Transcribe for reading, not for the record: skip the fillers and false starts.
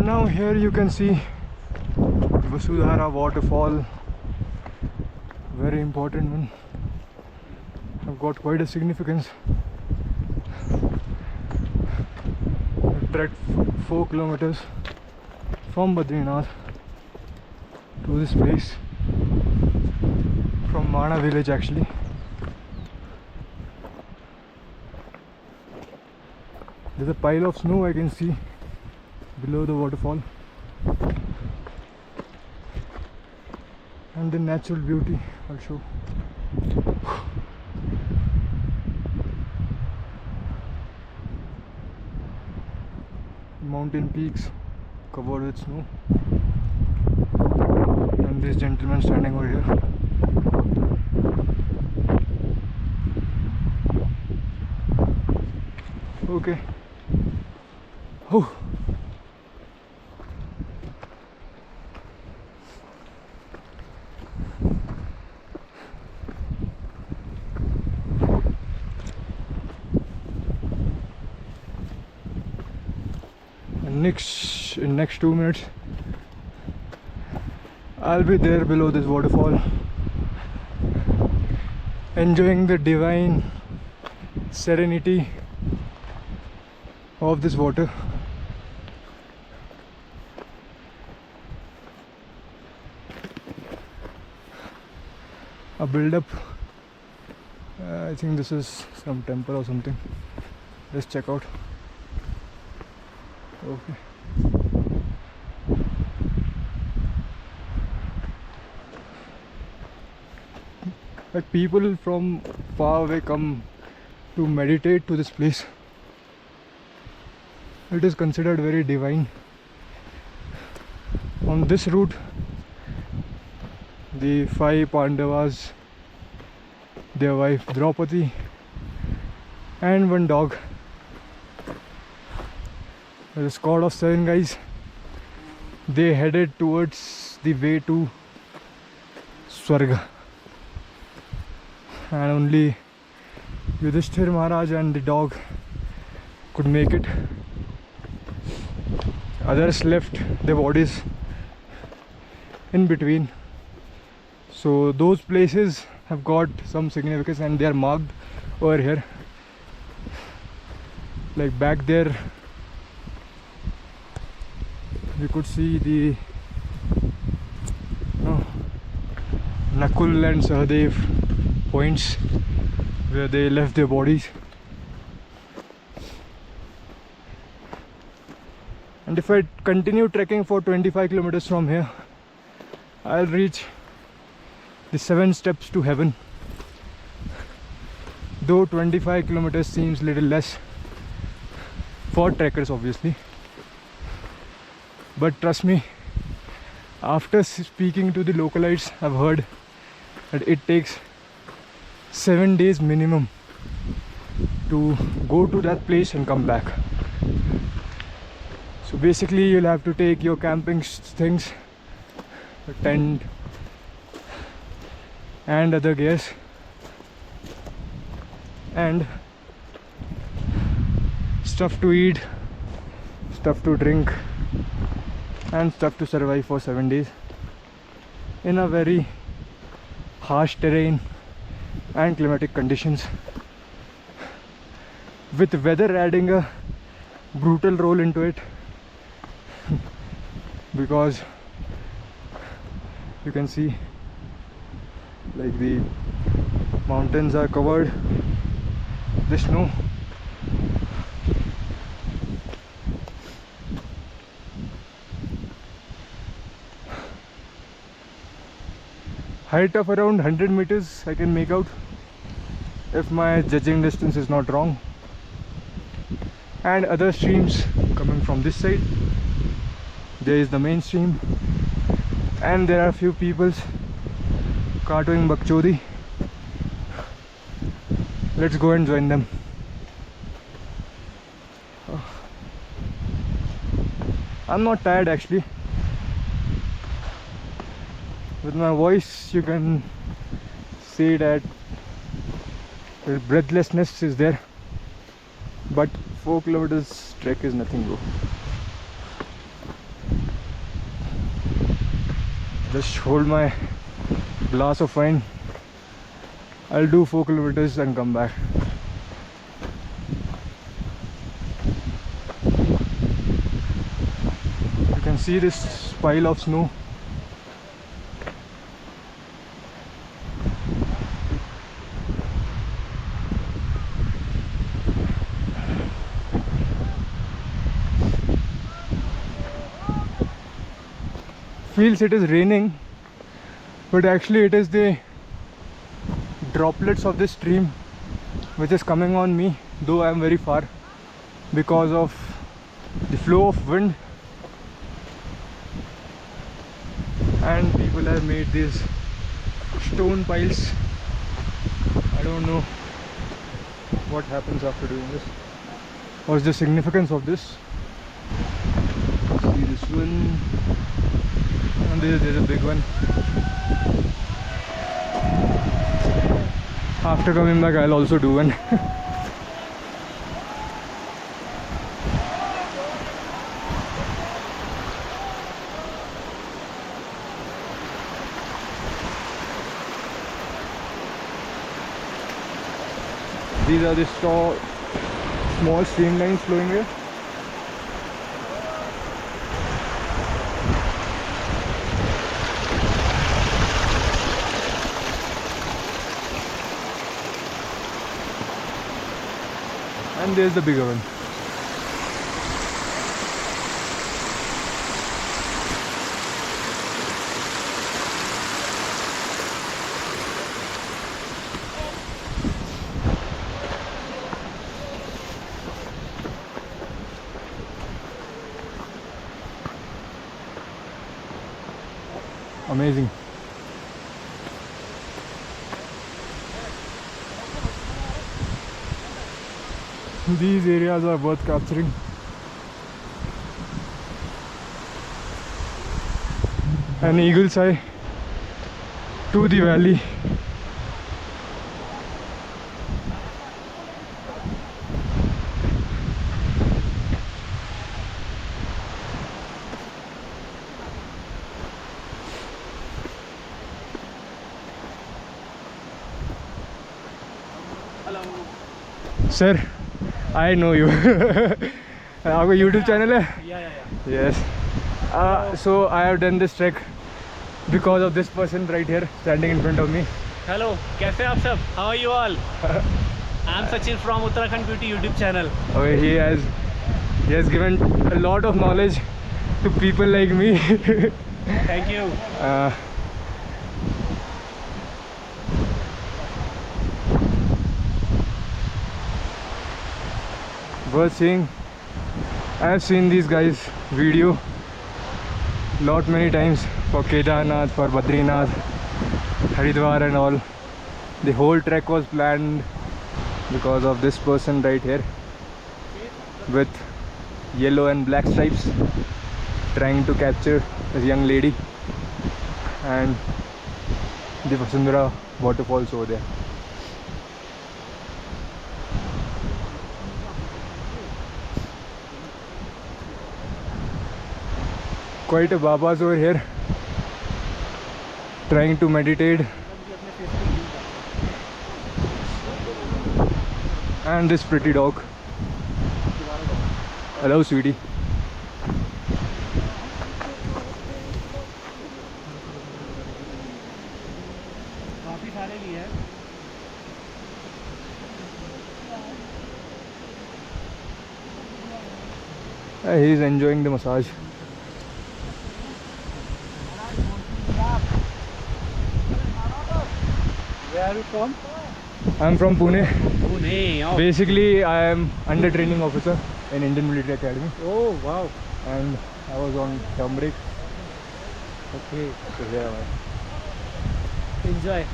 And now here you can see Vasundhara waterfall, very important one. I've got quite a significance. I trekked 4 kilometers from Badrinath to this place, from Mana village actually. There's a pile of snow I can see below the waterfall, and the natural beauty I'll show. Mountain peaks covered with snow, and this gentleman standing over here. Okay. Oh. In next 2 minutes I'll be there below this waterfall, enjoying the divine serenity of this water. A build up, I think this is some temple or something. Let's check out. Okay. Like people from far away come to meditate to this place. It is considered very divine. On this route, the 5 Pandavas, their wife Draupadi, and 1 dog. There's a squad of 7 guys. They headed towards the way to Swarga, and only Yudhishthir Maharaj and the dog could make it. Others left their bodies in between. So those places have got some significance, and they are marked over here. Like back there you could see the Nakul and Sahadev points where they left their bodies. And if I continue trekking for 25 kilometers from here, I'll reach the 7 steps to heaven. Though 25 kilometers seems little less for trekkers obviously, but trust me, after speaking to the localites, I've heard that it takes 7 days minimum to go to that place and come back. So basically you'll have to take your camping things, a tent and other gears, and stuff to eat, stuff to drink, and stuff to survive for 7 days in a very harsh terrain and climatic conditions, with weather adding a brutal role into it. Because you can see like the mountains are covered with snow. Height of around 100 meters I can make out, if my judging distance is not wrong. And other streams coming from this side. There is the main stream, and there are a few peoples cartooing bakchodi. Let's go and join them. I'm not tired actually. With my voice you can see that the breathlessness is there, but 4 kilometers trek is nothing, bro. Just hold my glass of wine. I'll do 4 kilometers and come back. You can see this pile of snow. Feels it is raining, but actually it is the droplets of this stream which is coming on me, though I am very far, because of the flow of wind. And people have made these stone piles. I don't know what happens after doing this. What's the significance of this? See this one, and there's a big one. After coming back, I'll also do one. These are the small streamlines flowing here. And there's the bigger one. Amazing. These areas are worth capturing. An eagle's eye to the valley. Hello. Sir, I know you. आपका YouTube channel है? Yeah. Yes. So I have done this trek because of this person right here standing in front of me. Hello. कैसे आप सब? How are you all? I'm Sachin from Uttarakhand Beauty YouTube channel. Okay, he has given a lot of knowledge to people like me. Thank you. Worth seeing. I have seen these guys video many times for Kedarnath, for Badrinath, Haridwar and all. The whole trek was planned because of this person right here with yellow and black stripes trying to capture this young lady, and the Vasundhara waterfalls over there. Quite a babas over here trying to meditate, and this pretty dog. Hello, sweetie. काफी सारे लिए हैं. He is enjoying the massage. Where are you from? I am from Pune. Pune. Oh. Basically, I am under training officer in Indian Military Academy, Oh wow. and I was on term break. Okay. So here I am. Enjoy.